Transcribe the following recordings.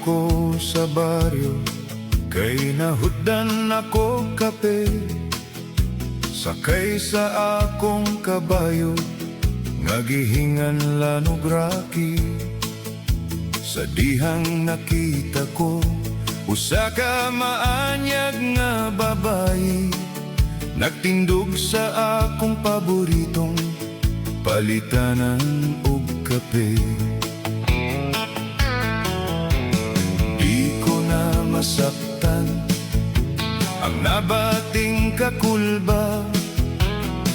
ko sa baryo, kay nahutdan ako kape. Sakay sa akong kabayo, nga gihingan lanog raki. Sa dihang nakita ko, usa ka maanyag nga babayi, nagtindog sa akong paboritong palitanan og kape. Di ko na masaktan ang nabating kakulba,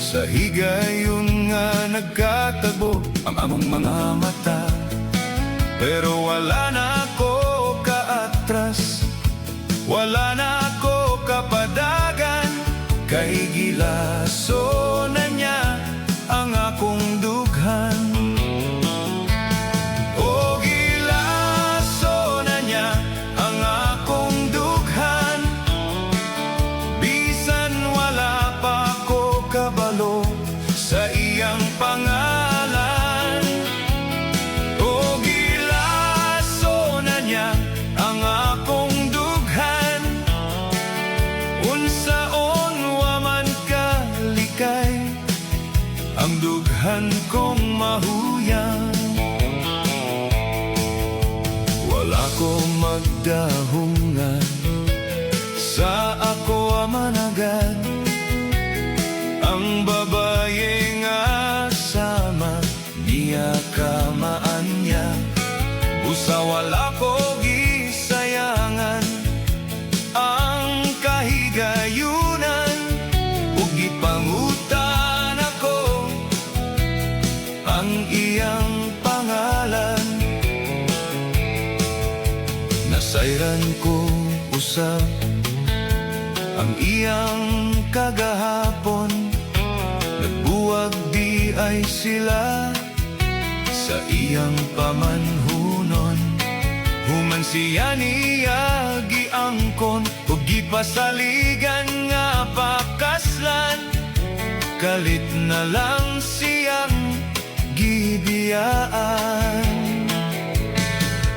sa higayon nga nagkatagbo ang among mga mata. Pero wala na ako kaatras, wala na ako kapadagan, kay gilaso na niya ang akong dughan. O gilaso na niya ang akong dughan, bisan wala pa ako kabalo sa iyang pangalan. O gilaso na niya ang akong dughan, unsaon wa man kalikay ang dughan kong mahuyang. Wala ko magdahungan sa ako managan, ang babaye nga sama niya kamaanya. Busa wala ko gisayangan ang kahigayunan, ug gipangutan ako ang iyang pangalan. Nasayran ko usab ang iyang kagahapon, nagbuwag di ay sila sa iyang pamanhunon. Human siya niya giangkon ug gipasaligan nga pakaslan, kalit na lang siyang gibiyaan.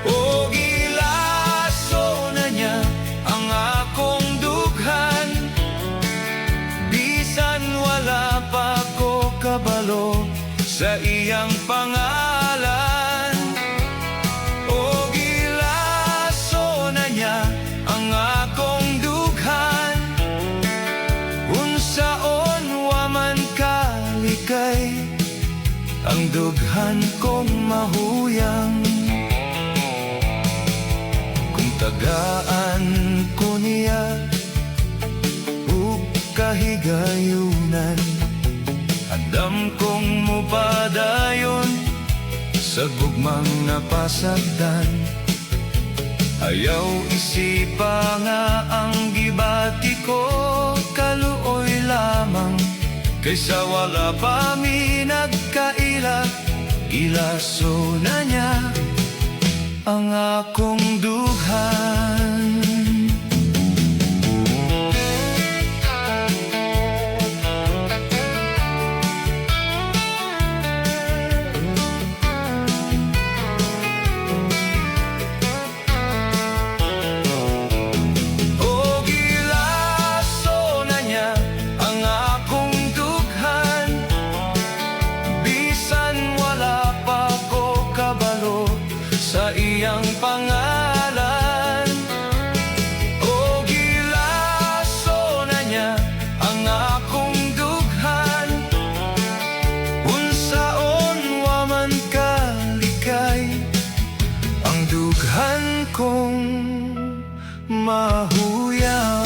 O gilaso na niya ang akong dughan, bisan wala pa ko kabalo sa iyang pangalan. O gilaso na niya ang akong dughan, unsaon wa man kalikay ang dughan kong mahuyang. Kung tagaan ko niya ug kahigayunan, andam kong mupadayon sa gugmang napasagdan. Ayaw isipa nga ang gibati ko kaluoy lamang, kaysa wala pa mi nagkaila. Gilaso na niya ang akong dughan. Sa iyang pangalan, o gilaso na niya ang akong dughan, unsaon wa man kalikay ang dughan kong mahuyang.